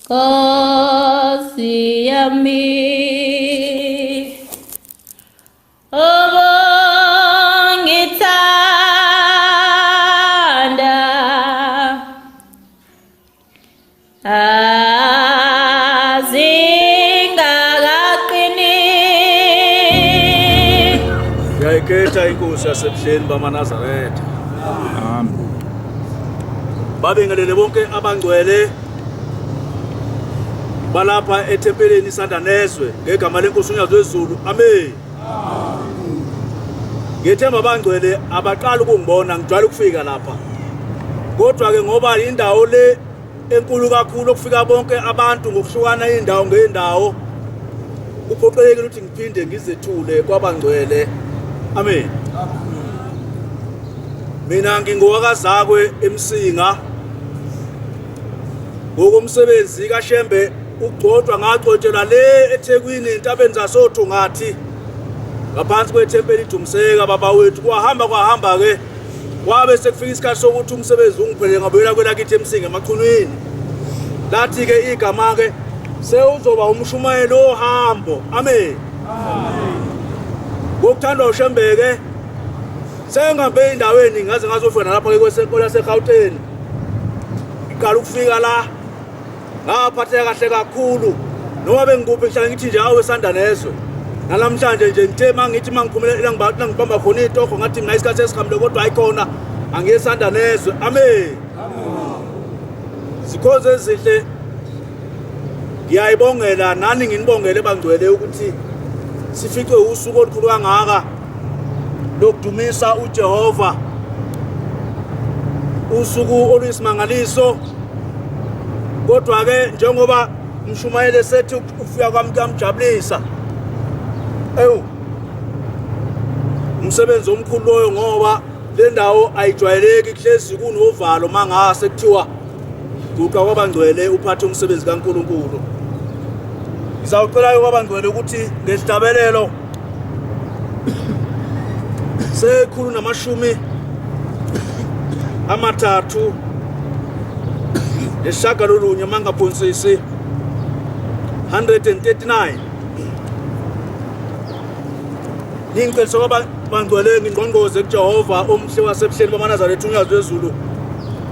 Nkosi yami obongithanda azingakaqini ngiyayikhetha inkosi yasebuhleni bamaNazaretha. Babingelele bonke abangcwele balapha ethempelini Sandanezwe ngegama lenkosi uNyazwezulu. Amen. Ngethemba abangcwele abaqala ukungibona ngijwayele ukufika lapha, kodwa ke ngoba indawo le enkulu kakhulu ukufika bonke abantu ngokuhlukana indawo ngeendawo, kuphoqelekile ukuthi ngiphinde ngizethule kwabangcwele. Amen. Mina ngingowakazakwe eMsinga, ngokomsebenzi kaShembe ugcotshwa ngagcotshelwa le eThekwini entabeni zasoThungathi ngaphansi kwethempeli iDumseka baba wethu. Kwahamba ke kwabe sekufika isikhathi sokuthi umsebenzi ungiphelele ngabuyela kwelakithi eMsinga emachunwini. Lathi ke igama ke sewuzoba umshumayeli ohambo. Amen. Ngokuthandwa uShembe ke sengihambe endaweni ngaze ngazofika lapha ke kwesenkolo yaseGauteng. Ngiqala ukufika la ngaphatheka kahle kakhulu, noma bengikuphi ngihlala ngithi nje awe Sandanezwe. Nalamhlanje nje ngithe mangithi mangiphumelela ngibamba khona itoho ngathi mina isikhathi esihambile, kodwa ayikhona angiye Sandanezwe. Amen. Zikhoze ezihle ngiyayibongela nani nginibongele bangcwele ukuthi sificwe usuku olukhulu kangaka lokudumisa uJehova, usuku oluyisimangaliso. Kodwa ke njengoba Mshumayeli sethi ukufika kwami kuyamjabulisa, umsebenzi omkhulu loyo, ngoba le ndawo ayijwayeleki, kuhlezi kunovalo mangase kuthiwa guqa kwabangcwele uphathe umsebenzi kaNkulunkulu. Ngizawucela kwabangcwele ukuthi ngesihlabelelo sekhulu namashumi amathathu eshagalolunye mangaphonsisi 139 ningicela kwabangcwele ngingqongqoze kuJehova omhle wasebuhleni bamaNazaretha uNyazwezulu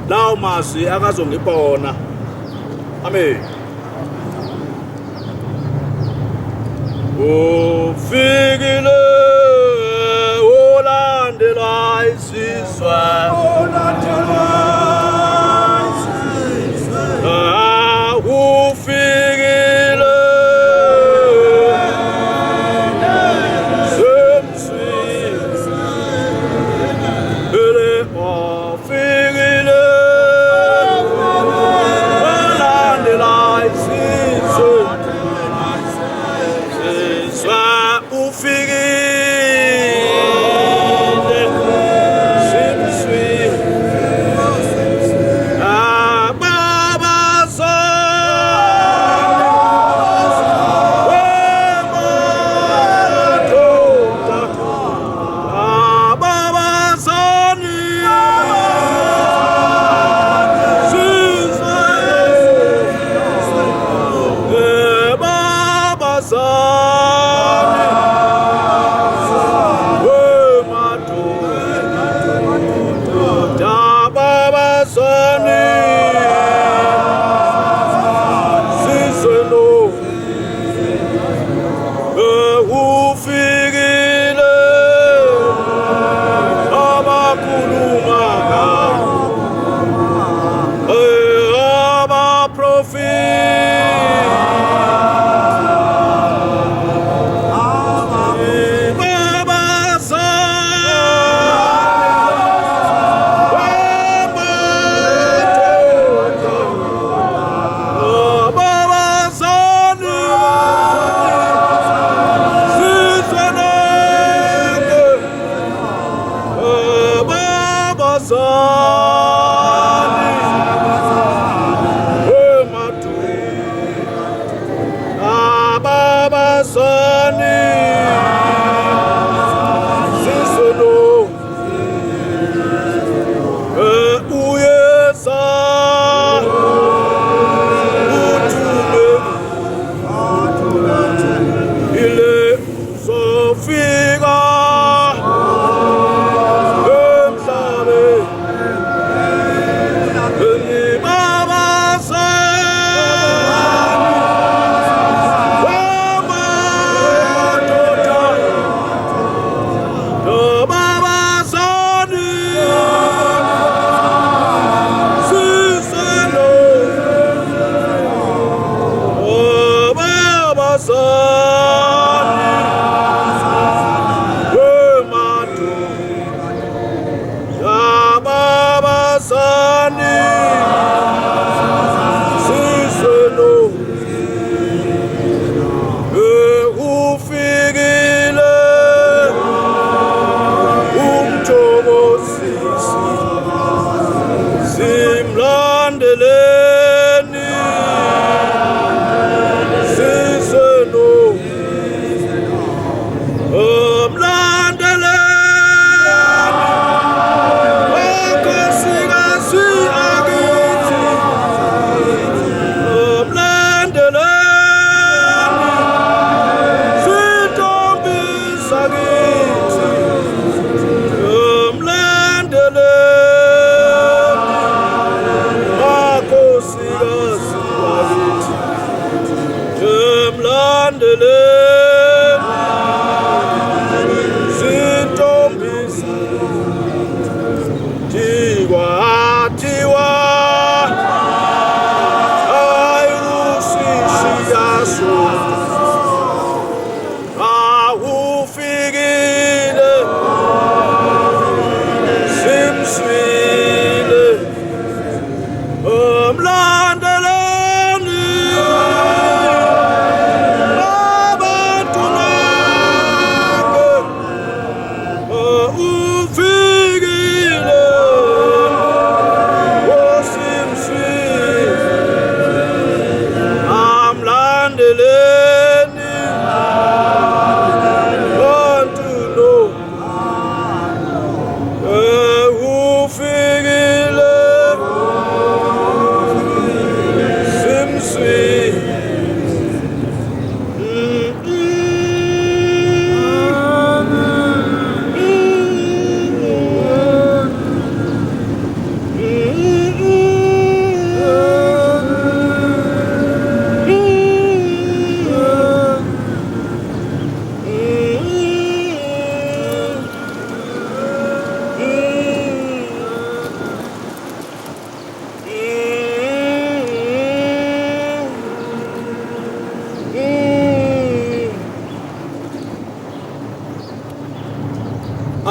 lawo mazwi akazongipha wona. Amen. Ufikile olandela isizwe, ufikile semsizwe, ufikile olandela isizwe, ufikile semsizwe.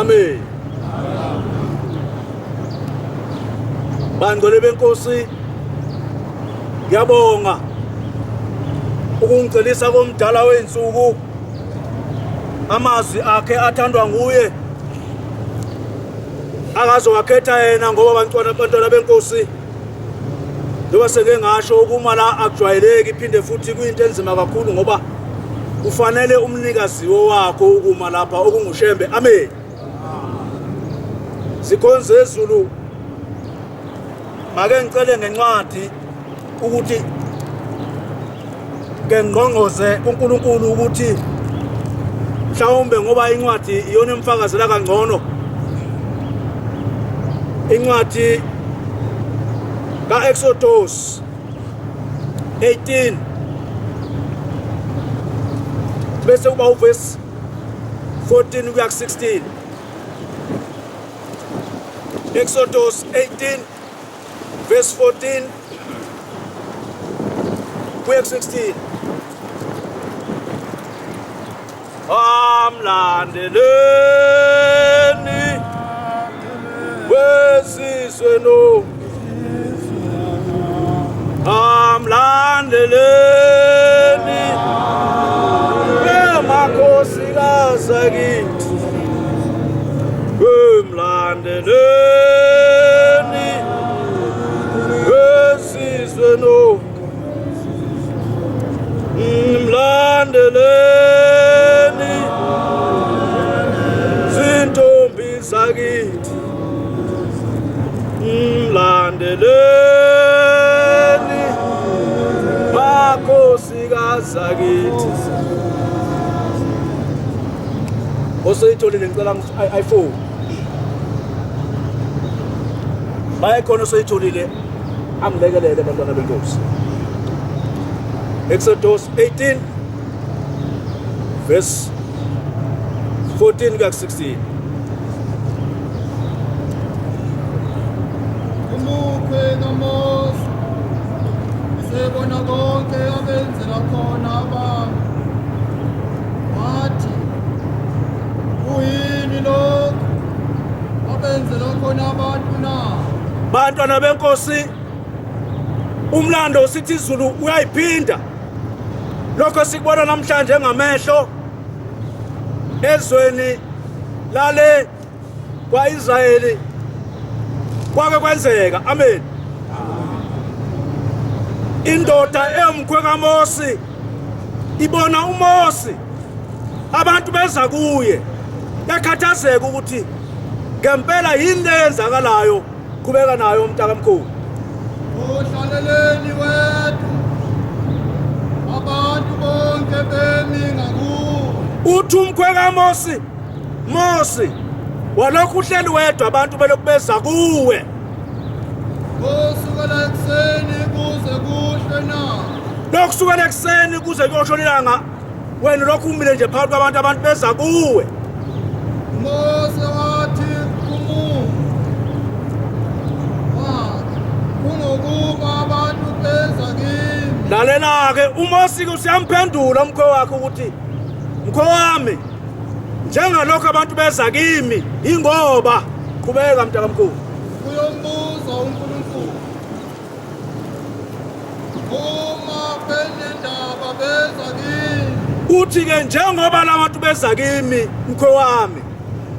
Amen. Bangcwele benkosi, ngiyabonga ukungicela komdala wensuku amazwi akhe athandwa nguye akazowakhetha yena ngoba bantwana benkosi njengoba seke ngasho ukuma la akujwayeleki iphinde futhi kuyinto enzima kakhulu ngoba kufanele umnikazi wakho ukuma lapha okungushembe. Amen. Sikhonze ezulu make ngicele ngencwadi ukuthi ke ngqongqoze kuNkulunkulu ukuthi mhlawumbe ngoba incwadi iyona emfakazela kangcono incwadi ka-Exodus 18 bese kuba uverse 14 kuya ku-16. Exodus 18 verse 14 kuya ku-16. Amlandeleni wesizwe no, amlandeleni emakhosikazi akithi, amlandeleni wesizwe no, amlandeleni zintombi zakithi, amlandeleni makhosikazi akithi. Oseyitholile ngicela i-iPhone bayekhona oseyitholile angilekelele bantwana benkosi. Exodus 18 verse 14 kuya ku-16. Umukhe kaMose isebona konke abenzela khona abantu, wathi kuyini lokhu abenzela khona abantu na? Bantwana benkosi, umlando sithi izulu uyayiphinda. Lokho sikubona namhlanje ngamehlo ezweni lale kwa-Israyeli kwake kwenzeka. Amen. Indoda emkhwe kaMose ibona uMose abantu beza kuye yakhathazeka ukuthi ngempela yini leyenzakalayo, qhubeka nayo umntakamkhulu. Uhlaleleni wethu abantu bonke bemi ngakuwe. Uthi umkhwe kaMose, Mose walokhu uhleli wedwa abantu belokhu beza kuwe. Kusukela ekuseni kuze kuhlwe na? Lokhu kusukela ekuseni kuze kuyoshona ilanga wena lokhu umile nje phakathi kwabantu abantu beza kuwe. Mose wathi kumuntu, kungokuba abantu beza kimi. Lalela-ke uMose-ke usiyamphendula umkhwe wakhe ukuthi mkhwe wami njengalokhu abantu beza kimi ingoba. Qhubeka mntakamkhulu. Uyombuza uNkulunkulu, uma benendaba beza kimi. Uthi-ke njengoba labantu beza kimi mkhwe wami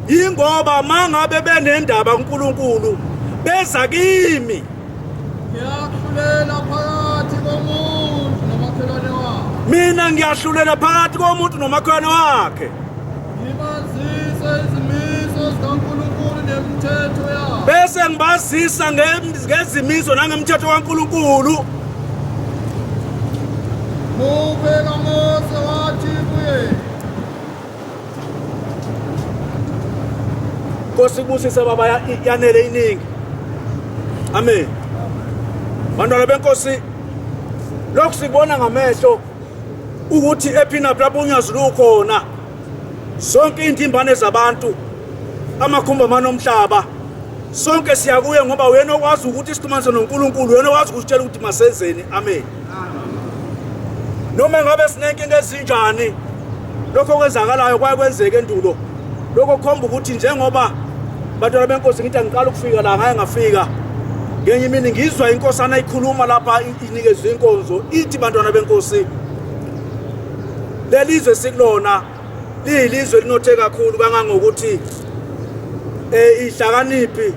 ingoba mangabe benendaba kuNkulunkulu beza kimi. Ngiyahlulela phakathi komuntu nomakhelwane wakhe. Mina ngiyahlulela phakathi komuntu nomakhelwane wakhe. Ngibazise izimiso zikaNkulunkulu nemithetho yakhe. Bese ngibazisa ngezimiso nangemthetho kaNkulunkulu. Umukhe kaMose wathi kuye, Nkosi kubusise baba yanele iningi. Amen. Bantwana benkosi, lokhu sikubona ngamehlo ukuthi ephina lapho unyazi lukhona sonke indimbane zabantu amakhumba manomhlaba sonke siyakuye ngoba wena okwazi ukuthi isixhumanise noNkulunkulu, wena okwazi ukusitshela ukuthi masenzeni. Amen. Noma ngabe sinenkinga ezinjani lokho kwenzakalayo kwaye kwenzeke endulo lokho khomba ukuthi njengoba bantwana benkosi ngithi angiqala ukufika la ngeke ngafika ngenye imini ngizwa inkosana ikhuluma lapha inikezwe inkonzo ithi bantwana benkosi lelizwe sikulona liyilizwe elinothe kakhulu kangangokuthi ihlakaniphi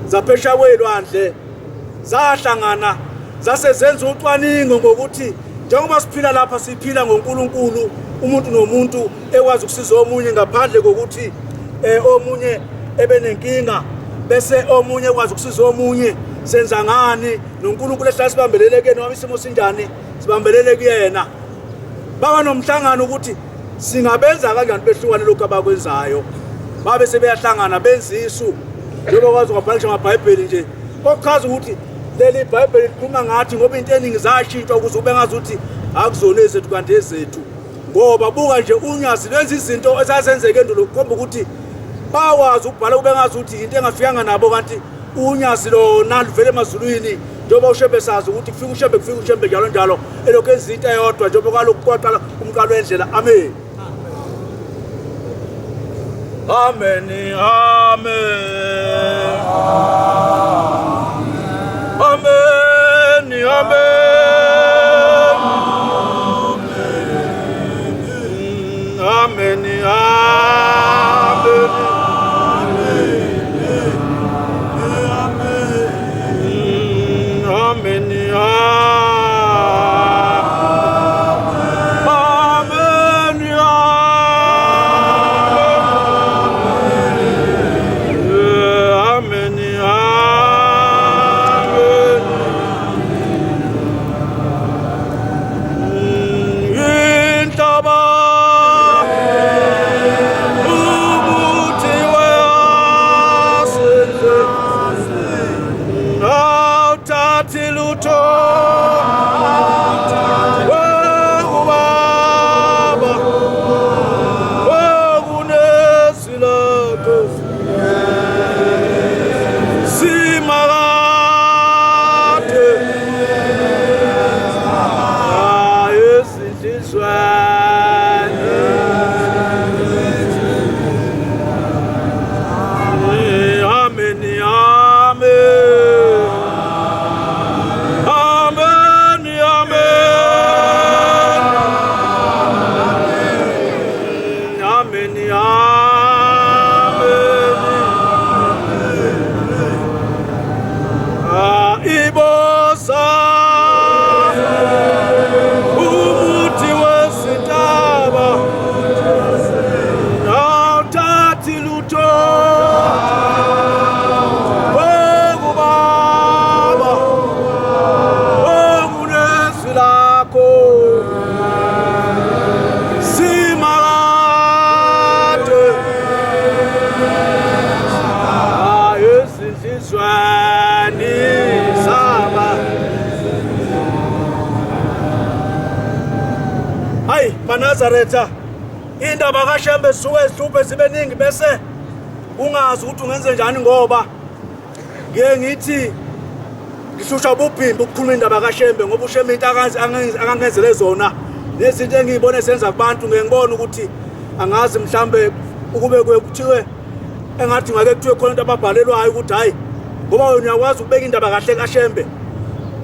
zaphesha kwelwandle zahlangana zase zenza ucwaningo ngokuthi njengoba siphila lapha siphila ngoNkulunkulu umuntu nomuntu ekwazi ukusiza omunye ngaphandle kokuthi omunye ebenenkinga bese omunye ekwazi ukusiza omunye senza ngani noNkulunkulu ehlala sibambelele kuyena noma isimo sinjani sibambelele kuyena baba nomhlangano ukuthi singabenza kanjani behlukane lokho abakwenzayo babe sebeyahlangana benza isu njengoba kwazi ukubhalela amaBhayibheli nje okuchaza ukuthi leli iBhayibheli likhuluma ngathi ngoba into eningi zashintshwa ukuze ube ngazi ukuthi akuzona ezethu kanti ezethu ngoba buka nje unyazi lwenza izinto ezazenzeke endulo kukhomba ukuthi bawazi ukubhala ube ngazi ukuthi into engafikanga nabo kanti unyazi lona luvele emazulwini njengoba ushembe sazi ukuthi kufika ushembe njalo njalo elokhu enza into eyodwa njengoba kwalokhu kwaqala umqalo wendlela amen amen amen amen amen amen Nazaretha indaba kaShembe suke sihluphe sibeningi bese ungazi ukuthi ungenze njani ngoba ngiye ngithi ngishusha ubuphimbi ukukhuluma indaba kaShembe ngoba uShembe into akangenzele zona nezinto engiyibone senza kubantu ngengibona ukuthi angazi mhlambe ukube kuthiwe engathi ngake kuthiwe khona into ababhalelwayo ukuthi hayi ngoba wena uyakwazi ukubeka indaba kahle kaShembe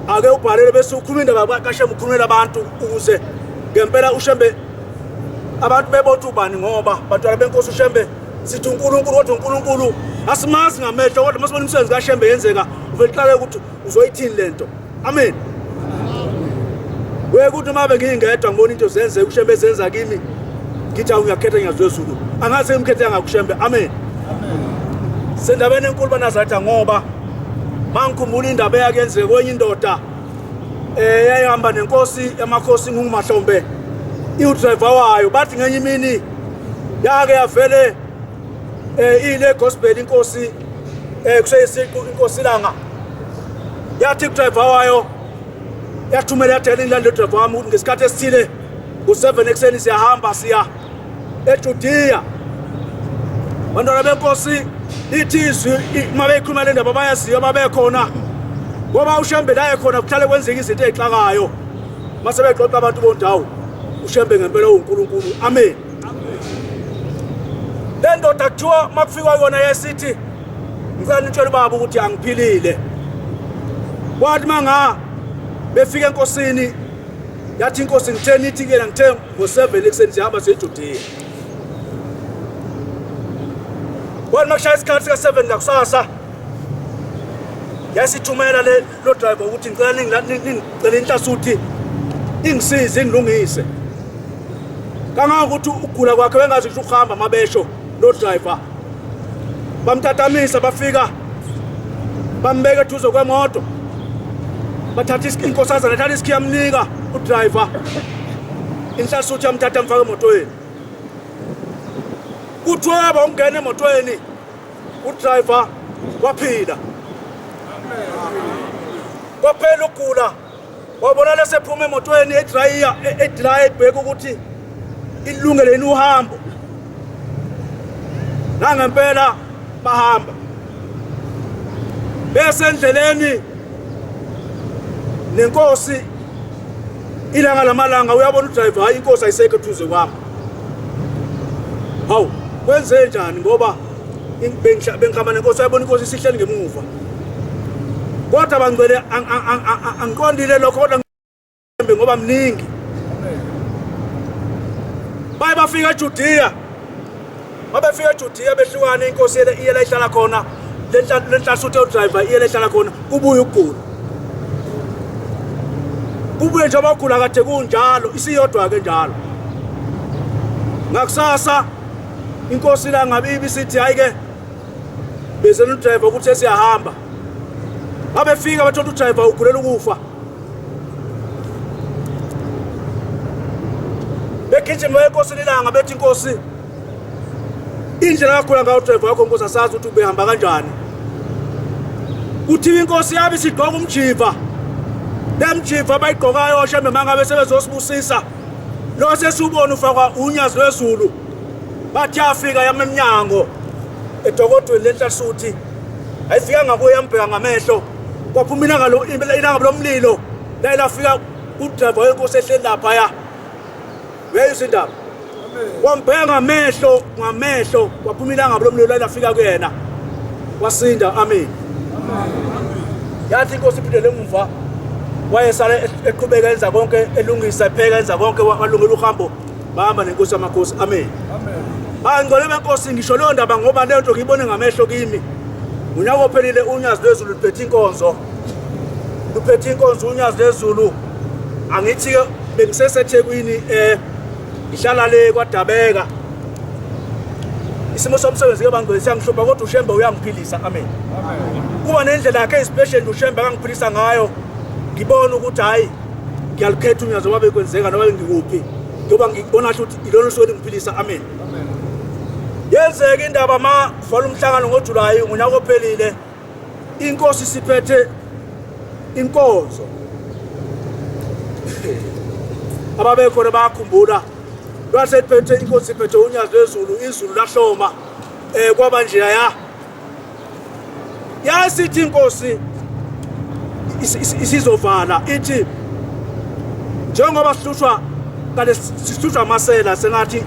ake ubhalele bese ukhuluma indaba kaShembe ukhulumela abantu ukuze ngempela uShembe abantu bebotha ubani ngoba bantwana benkosi uShembe sithi uNkulunkulu kodwa uNkulunkulu asimazi ngamehlo kodwa masibona umsebenzi kaShembe yenzeka uvela ukuthi uzoyithini lento amen wekuthi mabe ngingedwa ngibona into zenzeka uShembe zenza kimi ngithi uyakhetha ngiyazwezulu angaze ngimkhethe ngakuShembe amen sendabeni enkulu banazaretha ngoba mangikhumbula indaba eyakenzeka kwenye indoda yayihamba nenkosi yamakhosi nguMahlombe iudriver wayo bathi ngenye imini yake yavele ile gospel inkosi kuseyisiqu inkosi langa yathi udriver wayo yathumela yathela indlela udriver wami ukuthi ngesikhathi esithile ku7 ekseni siyahamba siya eJudiya bantwana benkosi lithi izwi mabe ikhuluma le ndaba bayaziyo babekhona ngoba uShembe la ekhona kuhlale kwenzeka izinto ezixakayo mase bexoxa abantu bondawo uShembe ngempela uNkulunkulu amen le ndoda kuthiwa makufika yona yesithi ngicela nitshele baba ukuthi angiphilile. Wathi manga befika enkosini yathi inkosi ngitheni ithi ke ngithe ngo7 ekseni sihamba seJudiya. Wathi makushaya isikhathi sika7 ngakusasa yasithumela lo driver ukuthi ngicela inhlasuthi ingisize ingilungise. Kangangokuthi ugula kwakhe wengazi ukuthi ukuhamba mabesho lo driver. Bamtatamisa bafika bambeka eduze kwemoto. Bathatha inkosazana thatha isikhiya yamnika udriver. Inhlasuthi yamthatha amfaka emotweni. Kuthiwa bawungena emotweni udriver waphila. Kwaphela ukugula. Wabona lesephuma emotweni edry ebheka ukuthi ilungele yini uhambo. Nangempela bahamba. Bese endleleni nenkosi ilanga lamalanga uyabona udriver hayi inkosi ayisekho eduze kwami. Hawu kwenze njani ngoba bengihamba nenkosi ayibona inkosi isihleli ngemuva. Kodwa bangcwele angiqondile lokho kodwa ngimbe ngoba mningi. Baye bafika eJudiya. Mabefika eJudiya behlukana inkosi iyela ihlala khona. Lenhlasuthi udriver iyela ihlala khona kubuye ukugula. Kubuye nje abagula kade kunjalo isiyodwa ke njalo. Ngakusasa inkosi la ngabibi sithi hayi ke bese udriver ukuthi siyahamba. Babefika bathola udriver ugulela ukufa. Begijima enkosini ilanga bethi inkosi indlela kakhulu ngayo udriver wakho inkosi asazi ukuthi ubehamba kanjani. Uthi inkosi yabe sigqoka umjiva. Lemjiva bayigqokayo shembe mangabe sebezosibusisa. Lo sesubona ufakwa unyazi lwezulu. Bathi afika yama eminyango edokodweni lenhlasuthi. Ayifika ngakuye yambheka ngamehlo. Kwaphuma ilanga lomlilo. La lafika udriver wenkosi ehleli lapha ya. Weyisindaba. Wambheka ngamehlo kwaphuma ilanga lomlilo la lafika kuyena. Wasinda amen. Yathi inkosi iphindele emuva. Wayesala eqhubeka enza konke elungisa epheka enza konke walungela uhambo bahamba nenkosi yamakhosi amen. Bangcwele benkosi ngisho leyo ndaba ngoba leyo nto ngiyibone ngamehlo kimi. Unyaka ophelile unyazi lwezulu luphethe inkonzo. Luphethe inkonzo unyazi lwezulu. Angithi ke bengiseseThekwini ngihlala le kwaDabeka. Isimo somsebenzi ke bangcwele siyangihlupha kodwa uShembe uyangiphilisa amen. Kuba nendlela yakhe especially uShembe akangiphilisa ngayo. Ngibona ukuthi hayi ngiyalukhetha unyazo wabe kwenzeka noba ngikuphi ngoba ngibona ukuthi ilona usweni ngiphilisa amen. Yenzeka indaba vala umhlangano ngoJulayi unyaka ophelile inkosi siphethe inkonzo. Ababekhona bayakhumbula lwasephethe inkosi siphethe unyazo lwezulu izulu lahloma kwaba nje yasithi inkosi isizovala ithi njengoba sihlushwa kale sihlushwa amasela sengathi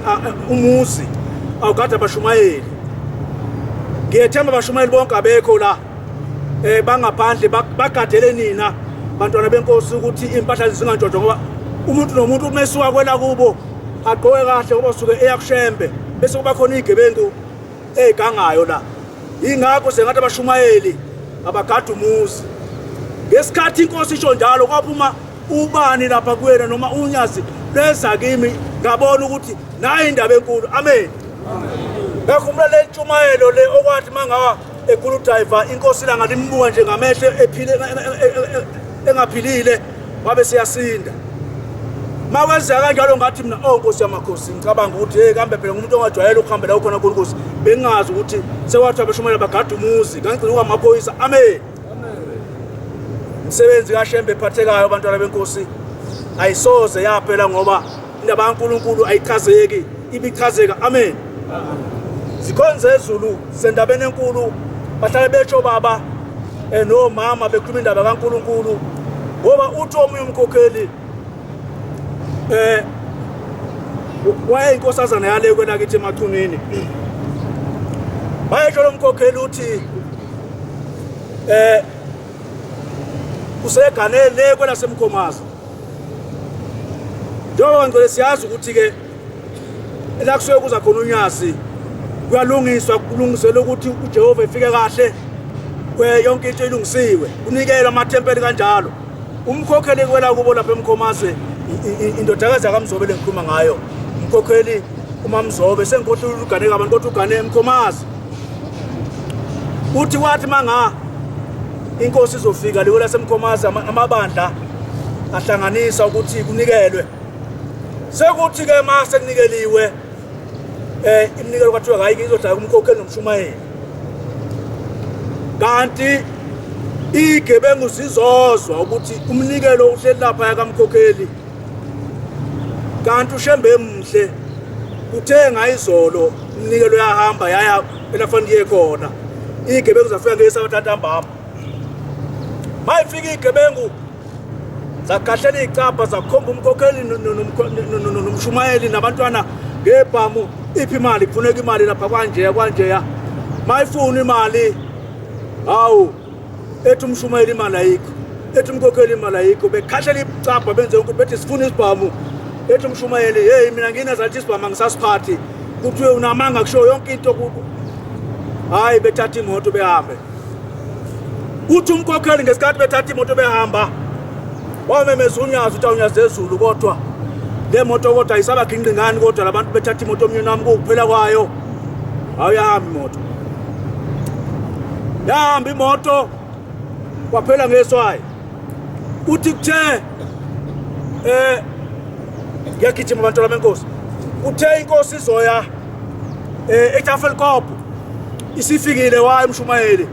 umuzi awugada Mshumayeli. Ngiyethemba Mshumayeli bonke abekho la bangaphandle bagadele nina bantwana benkosi ukuthi impahla zingantshontshwa ngoba umuntu nomuntu umesuka kwela kubo agqoke kahle ngoba usuke eyakushembe bese kuba khona igebengu ezigangayo la. Ingakho sengathi Mshumayeli abagada umuzi. Ngesikhathi inkosi isho njalo kwaphuma ubani lapha kuwena noma unyazi leza kimi ngabona ukuthi nayi indaba enkulu amen. Ngakhumbula le Mshumayelo le okwathi mangawa ekhulu driver inkosi la ngalimbuka nje ngamehlo ephile engaphilile wabe siyasinda. Mawenza kanjalo ngathi mina Nkosi yamakhosi ngicabanga ukuthi kambe phela umuntu ongajwayela ukuhambela khona kuNkosi bengazi ukuthi sewathi Mshumayeli bagada umuzi ngangicela ukwamaphoyisa amen. Umsebenzi kaShembe ephathekayo abantwana benkosi ayisoze yaphela ngoba indaba kaNkulunkulu ayichazeki ibichazeka amen. Zikhonze ezulu sendabeni enkulu bahlale betsho baba no mama bekhuluma indaba kaNkulunkulu ngoba uthi omunye umkhokheli waye inkosazana yale kwena kithi emachunini bayisho lo mkhokheli uthi useganele kwelasemkhomazi. Njengoba ngicela siyazi ukuthi ke la kusuke kuza khona unyasi kuyalungiswa kulungiselwe ukuthi uJehova efike kahle yonke into ilungisiwe unikela amathempeli kanjalo. Umkhokheli kwela kubo lapha emkhomazi indodakazi yakamzobele ngikhuluma ngayo. Umkhokheli uMamzobe sengikhohle ugane abantu kodwa ugane emkhomazi. Uthi wathi manga inkosi izofika leyo lasemkhomazi amabandla ahlanganisa ukuthi kunikelwe. Sekuthi ke mase kunikeliwe iminikelo kwathiwa hayi izohlala kumkhokheli noMshumayeli. Kanti igebengu zizozwa ukuthi umnikelo uhleli lapha yakamkhokheli. Kanti ushembe emhle uthenga izolo umnikelo yahamba yaya elafandiye khona. Igebengu zafika ngesabathatambamba. Mayifika igebengu zakahlela icapha zakhomba umkhokheli noMshumayeli nabantwana ngebhamu iphi imali kufuneka imali lapha kanje. Mayifuna imali hawu ethi uMshumayeli imali ayikho, ethi umkhokheli imali ayikho, bekhahlela icapha benze ukuthi bethi sifuna isibhamu. Ethi uMshumayeli hey mina nginazathi isibhamu ngisasiphathi kuthiwe unamanga kusho yonke into kubo. Hayi bethatha imoto behambe. Uthi umkhokheli ngesikhathi bethatha imoto behamba wamemeza unyazi uthi unyazi ezulu kodwa le moto kodwa ayisabagingqingani kodwa labantu bethatha imoto omnyeni wami kuphela kwayo. Awuyahamba imoto. Yahamba imoto kwaphela ngeswayi. Uthi kuthe ngiyagijima abantu benkosi. Uthe inkosi izoya eTafelkop isifikile waye uMshumayeli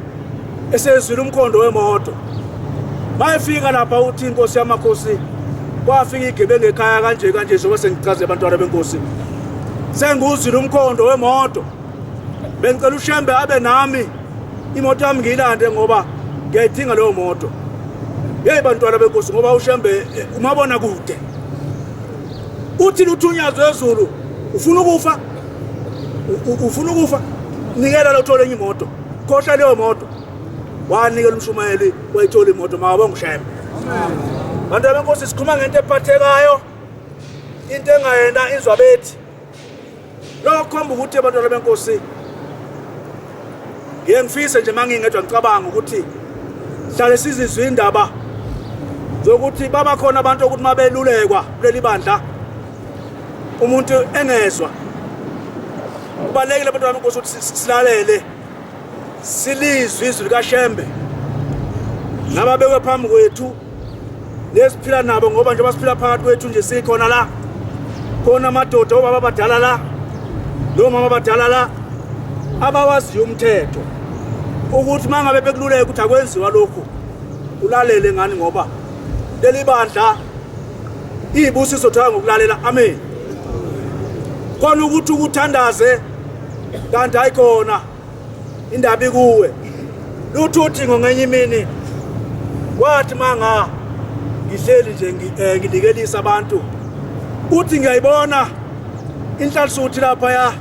esezwile umkhondo wemoto. Bayifika lapha uthi inkosi yamakhosi kwafika igebengu ekhaya kanje zoba sengichaze abantwana benkosi. Senguzwile umkhondo wemoto. Bengicela ushembe abe nami imoto yami ngiyilande ngoba ngiyayidinga leyo moto. Hey bantwana benkosi ngoba ushembe umabona kude. Uthi luthunyazo ezulu ufuna ukufa? Ufuna ukufa? Nikela lothole enye imoto. Khohla leyo moto. Wanikela uMshumayeli wayithola imoto makabonga ushembe. Bantwana benkosi sikhuluma ngento ephathekayo. Into engayena izwa bethi. Lokho khomba ukuthi bantwana benkosi ngiyengifisa nje mangingedwa ngicabanga ukuthi hlale sizizwe indaba zokuthi baba khona abantu ukuthi mabelulekwa kuleli bandla umuntu engezwa. Kubalekile bantwana benkosi ukuthi silalele silizwe izwi likaShembe nababekwe phambi kwethu lesiphila nabo ngoba nje basiphila phakathi kwethu nje sikhona la khona amadoda obaba abadala la lo mama abadala la abawaziyo umthetho ukuthi mangabe bekululeka ukuthi akwenziwa lokho ulalele ngani ngoba leli bandla izibusiso thanga ngokulalela. Amen. Khona ukuthi ukuthandaze kanti ayikhona indaba ikuwe luthuthi ngenye imini wathi manga ngihleli nje nginikelisa abantu uthi ngiyayibona inhlanhluthi lapha ya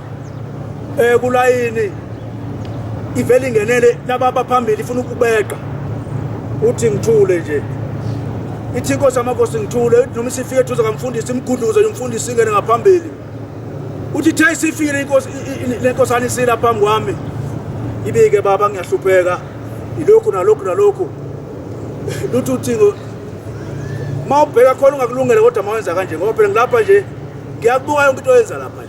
kulayini ivele ingenele lababa phambili ifuna ukubeka. Uthi ngithule nje ithi inkosi yamakhosi ngithule noma sifike eduze kamfundisi imgudluze umfundisi ingene ngaphambili. Uthi thayi sifike inkosi lenkosana isila phambi kwami ibike baba ngiyahlupheka ilokhu nalokhu luthi uthi mawubheka khona ungakulungela kodwa mawenza kanje ngoba phela ngilapha nje ngiyakubuka yonke into oyenza lapha.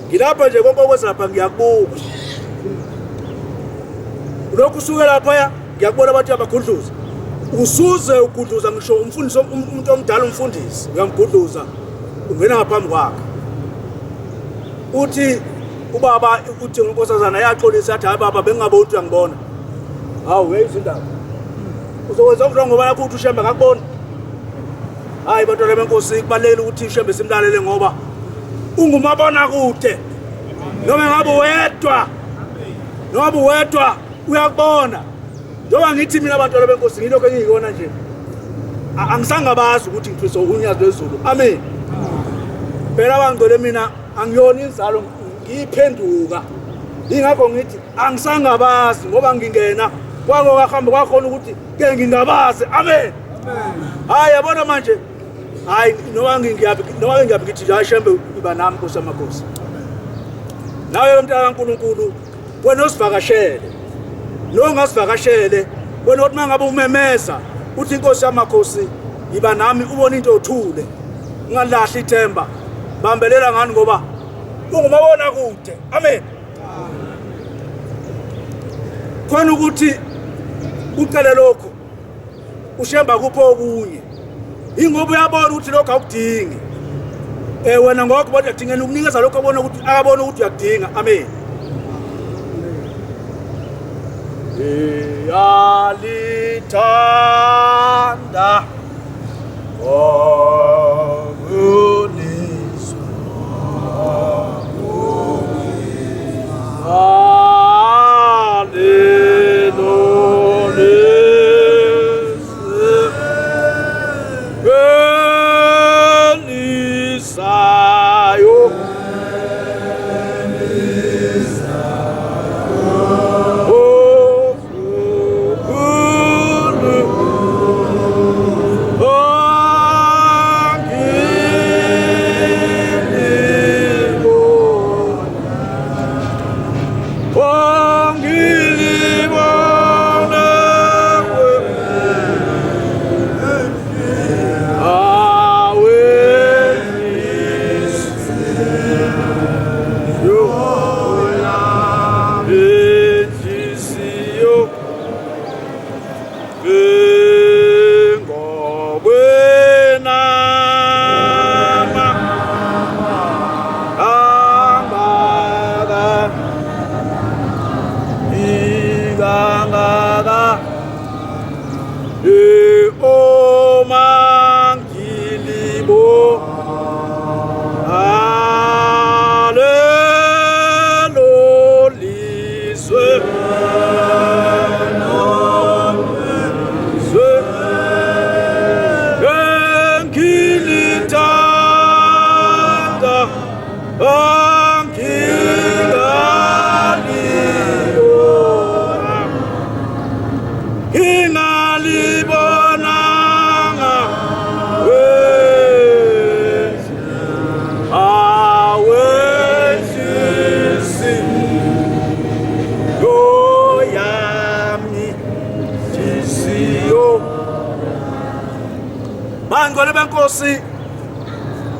Ngilapha nje konke okwenza lapha ngiyakubuka. Lokhu usuke lapha ngiyakubona abantu abagudluza. Usuze ugudluza ngisho umfundisi umuntu omdala umfundisi uyamgudluza ungena ngaphambi kwakhe. Uthi ubaba uthi unkosazana yaxolisa athi hayi baba bengingaboni ukuthi uyangibona. Hawu uyizindaba. Uzokwenza ukulonga ngoba lapho uthi uShembe akakubona. Hayi bantwana benkosi kubalekile ukuthi uShembe simlalele ngoba ungumabona kude. Noma ngabe wedwa uyakubona. Njoba ngithi mina abantwana benkosi ngilokho engiyikona nje. Angisangabazi ukuthi ngithwese unyazi wezulu. Amen. Phela bangcwele mina angiyona inzalo ngiyiphenduka ingakho ngithi angisangabazi ngoba ngingena kwako kahambe kwakhona ukuthi ke ngingabazi. Amen. Hayi yabona manje hayi noma ngiyaphi ngithi hayi shembe iba nami Nkosi yamakhosi. Nawe umntana kaNkulunkulu wena osivakashele lo ngasivakashele wena uthi mangabe umemeza uthi Nkosi yamakhosi iba nami ubona into othule ungalahli ithemba bambelela ngani ngoba ungumabona kude. Amen. Khona ukuthi ucele lokho ushemba kupho okunye ingoba uyabona ukuthi lokho akudingi wena ngokho bodwa udingena ukunikeza lokho abona ukuthi akabona ukuthi uyakudinga. Amen. Alithanda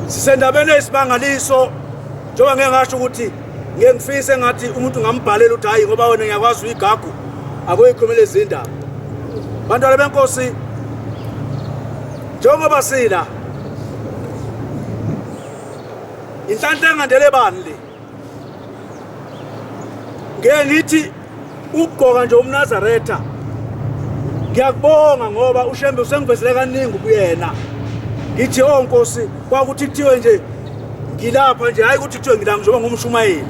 sisendabeni esimangaliso njengoba ngeke ngasho ukuthi ngeke ngifise ngathi umuntu ngambhalela ukuthi hayi ngoba wena ngiyakwazi uyigagu akuyikhomela izindaba. Bantwana benkosi njengoba sila inhlanhla engandele bani le ngeke ngithi ukugqoka nje umNazaretha ngiyakubonga ngoba ushembe usengivezele kaningi kuyena. Ngithi Nkosi kwakuthi kuthiwe nje ngilapha nje hayi ukuthi kuthiwe ngilanga njengoba ngumshumayeli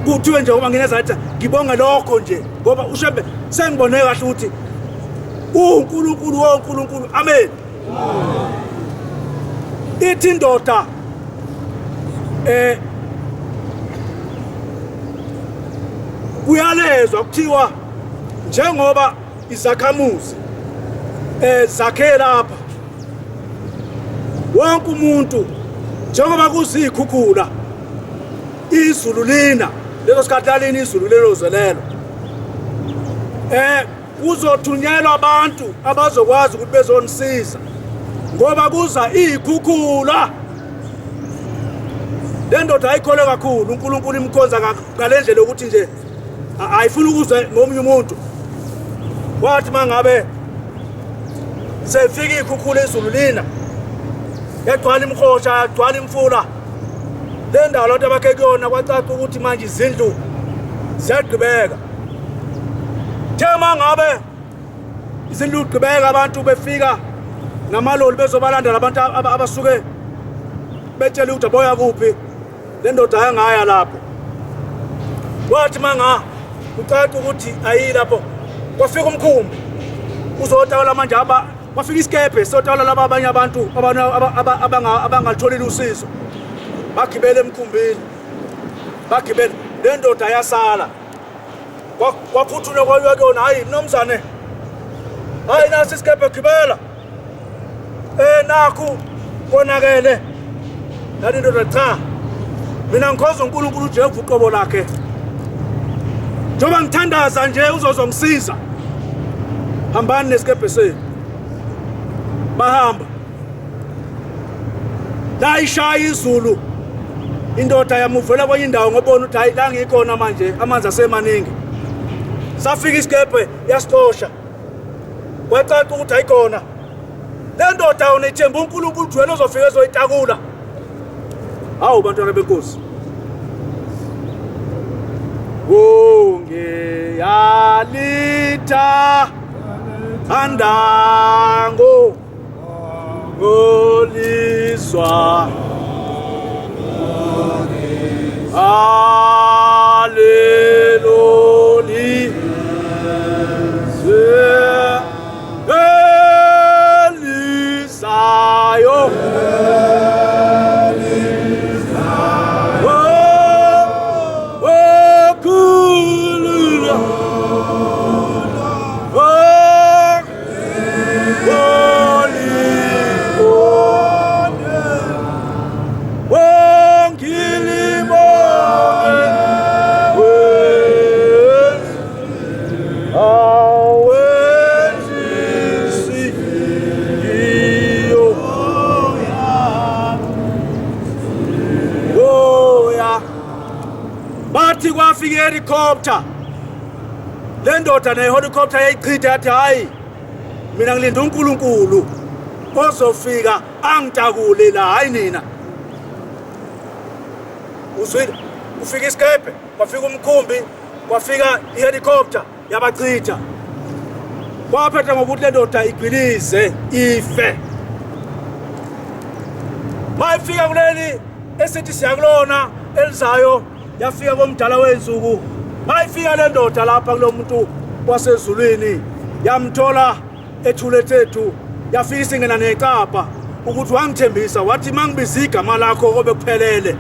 kuthiwe nje ngoba nginezathi ngibonga lokho nje ngoba ushembe sengibone kahle ukuthi uNkulunkulu woNkulunkulu. Amen. Ithi indoda kuyalezwa kuthiwa njengoba izakhamuzi zakhe lapha wonke umuntu njengoba kuzikhukhula izulu lina leso sikhathi lalini izulu lelozelelo kuzothunyelwa abantu abazokwazi ukuthi bezonisiza ngoba kuza ikhukhula. Le ndoda ayikholwe kakhulu uNkulunkulu imkhonza ngalendlela ukuthi nje ayifuni ukuze ngomunye umuntu wathi mangabe sefika ikhukhula izulu lina yagcwala imkhosha yagcwala imfula le ndawo abantu abakhe kuyona kwacaca ukuthi manje izindlu ziyagqibeka. Thema ngabe izindlu zigqibeka abantu befika namaloli bezobalanda labantu abasuke betshela ukuthi boya kuphi le ndoda ayangaya lapho wathi manga ucaca ukuthi ayi lapho kwafika umkhumbi uzotawula manje kwafika isikebhe sotawula laba abanye abantu abangatholile usizo bagibele emkhumbini bagibele le ndoda yasala kwaphuthuna kwayona hayi nomzane hayi nasi isikebhe gibela nakhu konakele yathi ndoda cha mina ngikhoza uNkulunkulu uJehova uqobo lakhe njoba ngithandaza nje uzozongisiza hambani nesikebhe senu bahamba la ishaya izulu indoda yamuvela kwenye indawo ngobona ukuthi hayi la ngikhona manje amanzi asemaningi safika isikebhe yasitosha kwacaca ukuthi ayikhona le ndoda unethemba uNkulunkulu uthi wena uzofika ezoyitakula hawu bantwana benkosi ngiyalita andango ngoliswa Hallelujah. Elisayo. Bathi kwafika helicopter le ndoda ne helicopter yayichitha yathi hayi mina ngilinda uNkulunkulu ozofika angitakule la hayi nina uzwile ufika isikebhe kwafika umkhumbi kwafika ihelicopter yabachitha kwaphetha ngokuthi le ndoda igwilize ife mayifika kuleli esithi siyakulona elizayo yafika komdala wenzuku mayifika le ndoda lapha kulomuntu wasezulwini yamthola ethule thethu yafika singena necapha ukuthi wangithembisa wathi mangibiza igama lakho obe kuphelele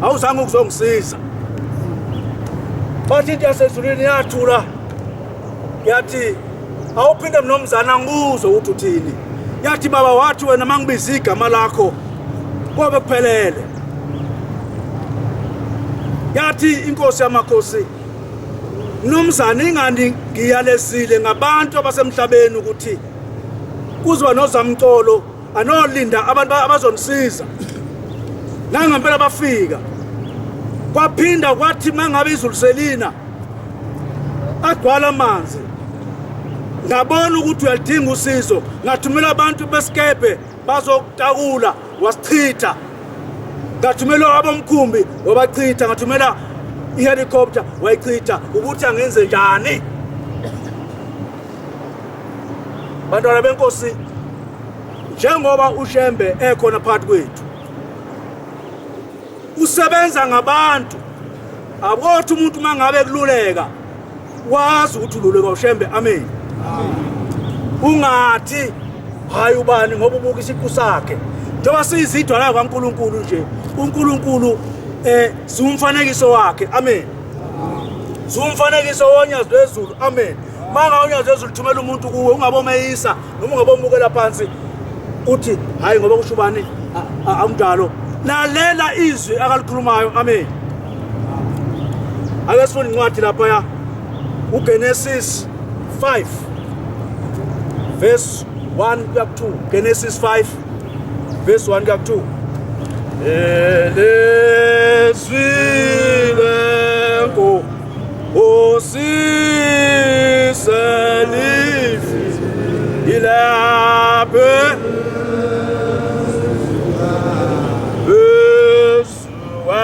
awuzange ukuzongisiza bathi into yasezulwini yathula yathi awuphinde mnomzana ngibuzwe ukuthi uthini yathi baba wathi wena mangibiza igama lakho obe kuphelele yathi inkosi yamakhosi nomzana ingani ngiyalesile ngabantu abasemhlabeni ukuthi kuzwa nozamcolo anolinda abantu abazonisiza nangempela bafika kwaphinda kwathi mangabe izulu selina agcwala amanzi ngabona ukuthi uyalidinga usizo ngathumela abantu besikebhe bazokutakula wasichitha ngathumela abomkhumbi wabachitha ngathumela ihelicopter wayichitha ukuthi angenze njani bantwana benkosi njengoba uShembe ekhona phakathi kwethu usebenza ngabantu abothi umuntu mangabe kululeka wazi ukuthi ululeka uShembe amen ungathi hayi ubani ngoba ubuka isiqu sakhe njengoba sizidwa la kwaNkulunkulu nje uNkulunkulu siumfanekiso wakhe amen siumfanekiso wonyazi lwezulu amen manga unyazi lwezulu thumela umuntu kuwe ungabomeyisa noma ungabomukela phansi uthi hayi ngoba kushubani amdalo lalela izwi akalikhulumayo amen ake sifune incwadi lapha ya uGenesis 5 verse 1 kuya 2 Genesis 5 verse 1 kuya 2 Elezwilenko osiselif ilabe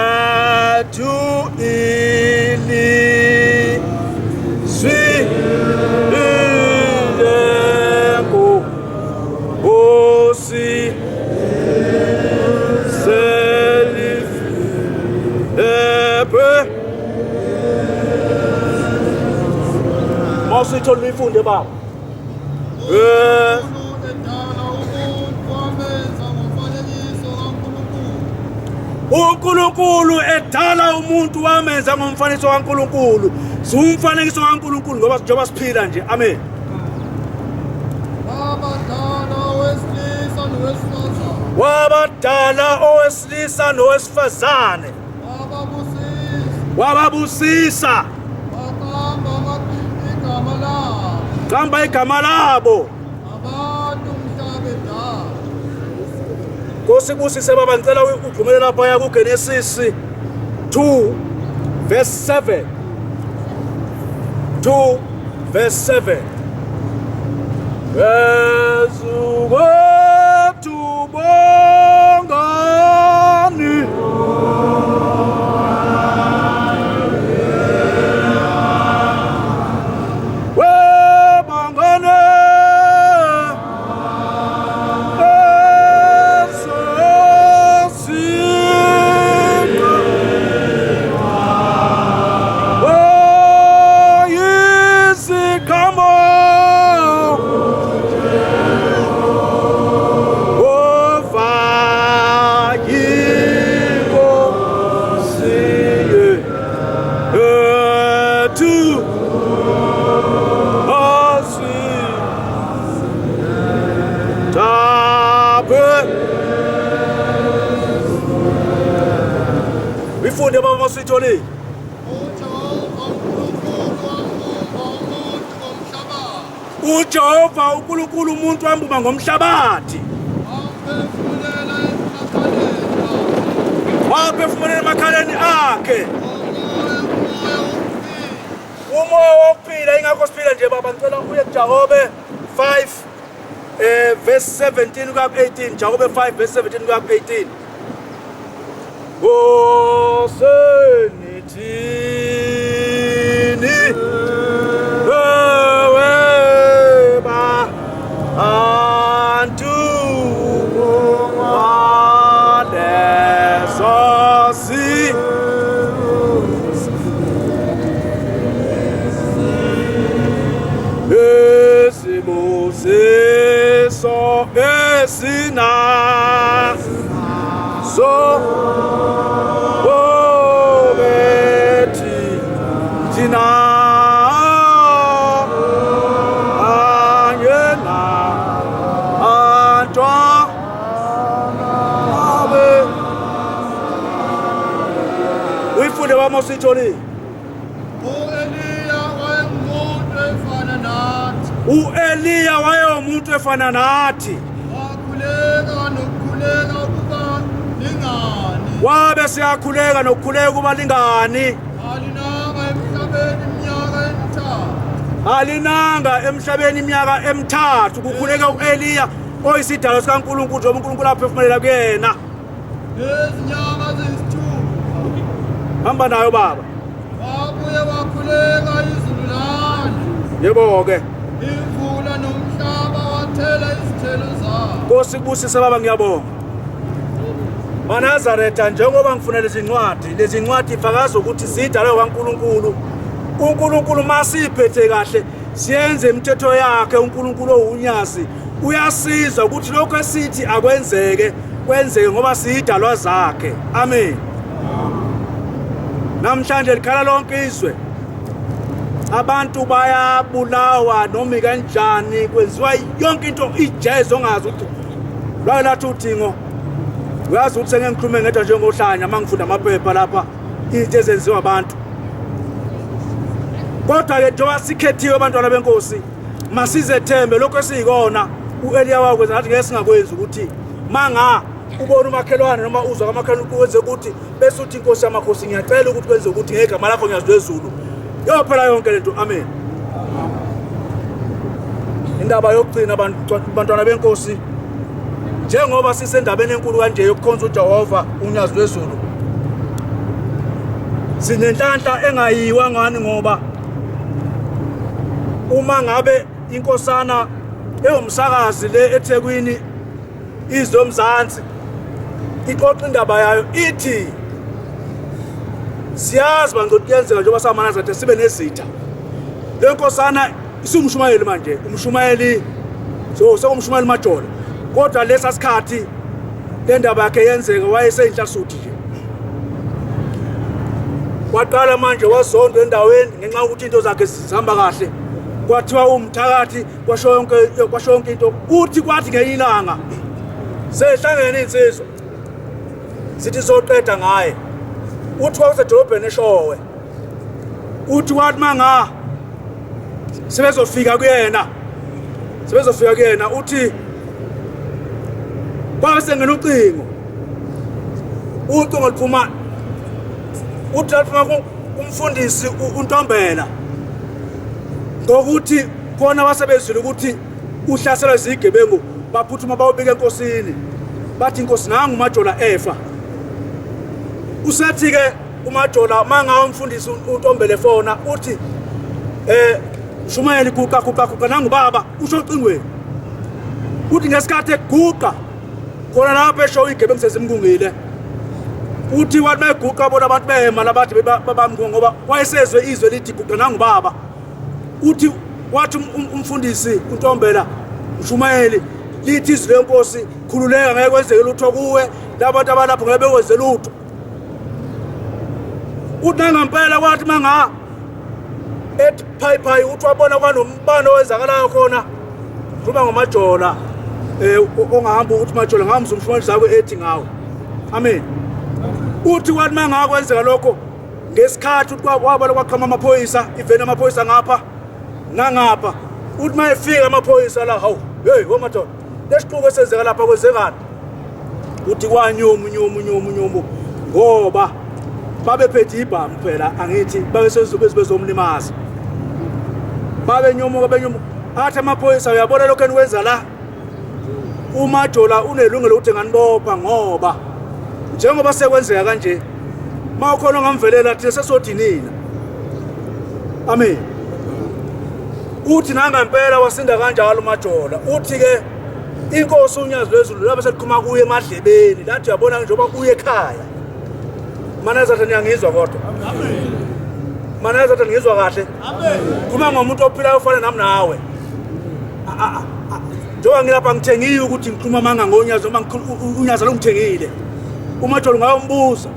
beswatu ili zwilenko osi Mawusithola uyifunde baba. uNkulunkulu edala umuntu wamenza ngomfanekiso kaNkulunkulu. Siwumfanekiso kaNkulunkulu ngoba njengoba siphila nje. Amen. Wabadala owesilisa nowesifazane. Wababusisa. Qamba igama labo. Kusibusise baba, ngicela ugqumele lapha ya kuGenesis 2 verse 7. 2 verse 7. Yesu bongani Bifunde baba masithole. uJehova uNkulunkulu umuntu wambuma ngomhlabathi. Waphefumulela emakhaleni akhe. Umoya wokuphila ingakho siphila nje baba, ngicela uye kuJakobe 5 verse 17 kuya 18. Jakobe 5 verse 17 kuya 18. Senithini weba antu wadesosi esibusiso esina so uyifunde bamositholi. U-Eliya wayengumuntu efana nathi. Wabe siyakhuleka nokukhuleka kubalingani. Alinanga emhlabeni iminyaka emithathu kukhuleka u-Eliya oyisidalwa sikaNkulunkulu njengoba uNkulunkulu aphefumulela kuyena. Lezinyanga ziyisithupha. Hamba nayo baba. Wabuye wakhuleka izulu lana. Yebo-ke. Imvula nomhlaba wathela izithelo zawo. Nkosi kubusise baba, ngiyabonga. MaNazaretha, njengoba ngifuna lezi ncwadi ifakaza ukuthi sidalwe kaNkulunkulu. uNkulunkulu masiphethe kahle siyenze imithetho yakhe. uNkulunkulu owunyazi uyasiza ukuthi lokho esithi akwenzeke kwenzeke ngoba siyidalwa zakhe. Amen. Namhlanje likhala lonke izwe. Abantu bayabulawa noma kanjani, kwenziwa yonke into ijezo ongazi ukuthi lwa lathi udingo. Uyazi ukuthi sengikhulume ngedwa njengohlanya mangifunda amaphepha lapha into ezenziwa abantu. Kodwa ke njengoba sikhethiwe abantwana benkosi, masizethembe lokho esiyikona. U-Eliya wakwenza ngathi ngeke singakwenzi ukuthi manga ubona umakhelwane noma uzwa kamakhelwane ukwenze ukuthi bese uthi inkosi yamakhosi ngiyacela ukuthi kwenze ukuthi ngegama lakho ngiyazwe ezulu. Yophela yonke lento. Amen. Indaba yokugcina abantwana benkosi, njengoba sisendabeni enkulu kanje yokukhonza uJehova unyazwe ezulu, sinenhlanhla engayiwa ngani ngoba uma ngabe inkosana eyomsakazi le eThekwini izomzansi ixoxa indaba yayo ithi siyazi bangokuthi yenzeka njengoba saManazathe sibe nezitha. Le nkosana isumshumayeli manje, umshumayeli sokumshumayeli majola. Kodwa lesa sikhathi le ndaba yakhe yenzeka wayeseyinhlasuthi nje. waqala manje wasondwa endaweni ngenxa ukuthi into zakhe zihamba kahle kwathiwa umthakathi kwasho yonke into uthi kwathi ngenye ilanga sehlangene insizwa sithi soqeda ngaye uthi wasedolobheni eShowe uthi wathi manga sebezofika kuyena uthi base ngene ucingo liphuma uthi aphuma kumfundisi uNtombela ngokuthi khona wasebenzile ukuthi uhlaselwa izigebengu baphuthuma bayobika enkosini bathi inkosi nangu uMajola efa usethi ke uMajola manga umfundisi uNtombela efona uthi Mshumayeli guqa nangu baba usho ucingweni uthi ngesikhathi eguqa khona lapha eShowe igebengu sezimkungile uthi wathi meguqa bona abantu behema labathi babamngu ngoba wayesezwe izwe lithi guqa nangu baba uthi wathi umfundisi uNtombela Mshumayeli lithi izwi lenkosi khululeka ngeke kwenzeke lutho kuwe labantu abalapho ngeke bekwenze lutho uthi ngempela wathi manga ethi phayi uthi wabona kwanombane owenzakalayo khona kuba ngoMajola ongahamba ukuthi Majola ngamza umshwana Zakwe ethi ngawo amen uthi wathi manga kwenzeka lokho ngesikhathi uthi wabona kwaqhama amaphoyisa iveni amaphoyisa ngapha nangapha uthi mayefika amaphoyisa la hawu hey womadoda lesixuko esenzeka lapha kwenzekani uthi kwanyomu ngoba babephethe ibhamu phela angithi bezomlimaza babenyomu athi amaphoyisa uyabona lokho eniwenza la uMajola unelungelo ukuthi nganibopha ngoba njengoba sekwenzeka kanje mawukhona ngamvelela thina sesothi nina amen uthi nangempela wasinda kanjalo uMajola uthi ke inkosi unyazi lwezulu lapho selikhuma kuye emadlebeni lathi uyabona njengoba uye ekhaya manazatha ngiyangizwa kodwa amen manazatha ngizwa kahle amen kuma ngomuntu ophila ufana nami nawe njengoba ngilapha ngithengiwe ukuthi ngikhuluma manga ngonyazi noma unyazi longithengile uMajola ngayombuza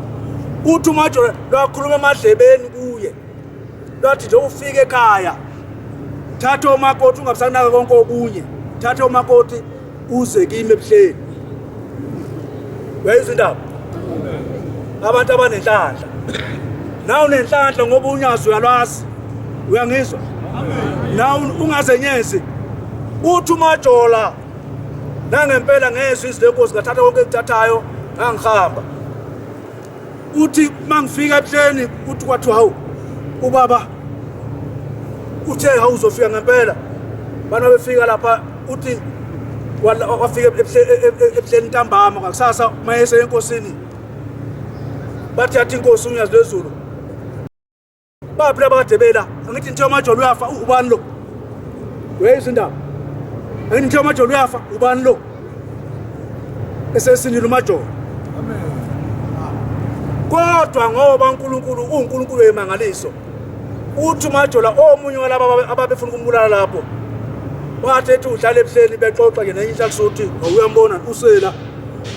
uthi uMajola lwakhuluma emadlebeni kuye lathi nje ufike ekhaya thatha umakoti ungabusanaka konke okunye thatha umakoti uze kimi ebuhleni wayizwa indaba abantu abanenhlanhla nawu nenhlanhla ngoba unyazi uyalwazi uyangizwa amen nawu ungazenyezi uthi uMajola nangempela ngezwe izwi lenkosi ngathatha konke engithathayo ngangihamba uthi mangifika ebuhleni uthi kwathiwa hawu ubaba uthe awuzofika ngempela bana befika lapha uthi wafika ebuhleni ntambama ngakusasa mayese enkosini bathi athi inkosi unyazi lwezulu baphila bakadebela angithi nje uMajola uyafa ubani lo weyizwa indaba angithi nje uMajola uyafa ubani lo esesindile uMajola amen kodwa ngoba uNkulunkulu uNkulunkulu wemangaliso uthi uMajola omunye walabo ababefuna ukumbulala lapho wathi ethi uhlala ebuhleni bexoxa ke nenye inhlakisuthi uyambona usela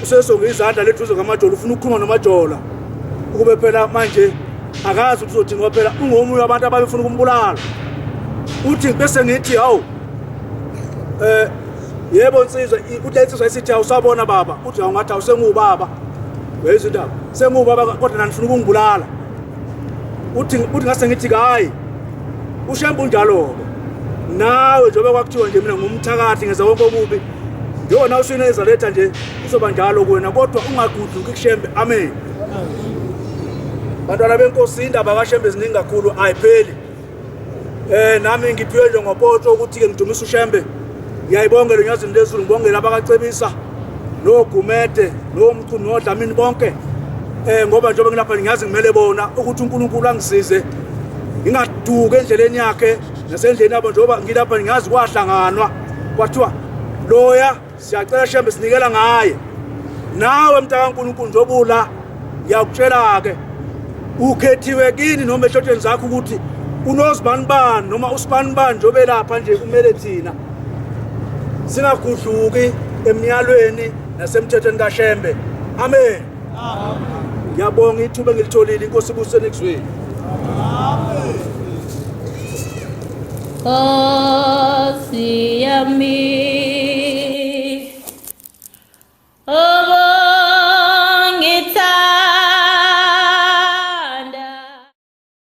usesonge izandla lethuzo ngamajola ufuna ukukhuluma noMajola ukube phela manje akazi ukuthi uzothi ngoba phela ungomunye wabantu ababefuna ukumbulala uthi bese ngithi hawu yebo nsizwa uhletsizwa isithi awusabona baba uthi awungathi awusengubaba wezwe indaba sengubaba kodwa nanifuna ukungibulala uthi ngase ngithi hayi ushembe unjalo nawe njengoba kwakuthiwa nje mina ngumthakathi ngeza konke okubi njona usine ezaletha nje usoba njalo kuwena kodwa ungaguduki kushembe amen bantwana benkosi indaba kaShembe ziningi kakhulu ayipheli nami ngiphiwe nje ngopoto ukuthi ke ngidumisa uShembe ngiyayibongela unyazini lezulu ngibongela abakacebisa noGumede nomchunu noDlamini bonke ngoba njengoba ngilapha ngiyazi ngimele bona ukuthi uNkulunkulu angisize ngingaduka endleleni yakhe nasendleleni yabo njengoba ngilapha ngiyazi kwahlanganwa kwathiwa loya siyacela Shembe sinikela ngaye nawe mntaka kaNkulunkulu njobula ngiyakutshela ke ukhethiwe kini noma ehlotsheni zakho ukuthi unozibanibani noma usibanibani njobe lapha nje kumele thina singagudluki emnyalweni nasemthethweni kaShembe amen ngiyabonga ithuba engilitholile inkosi ibuseni kuzweni Nkosi yami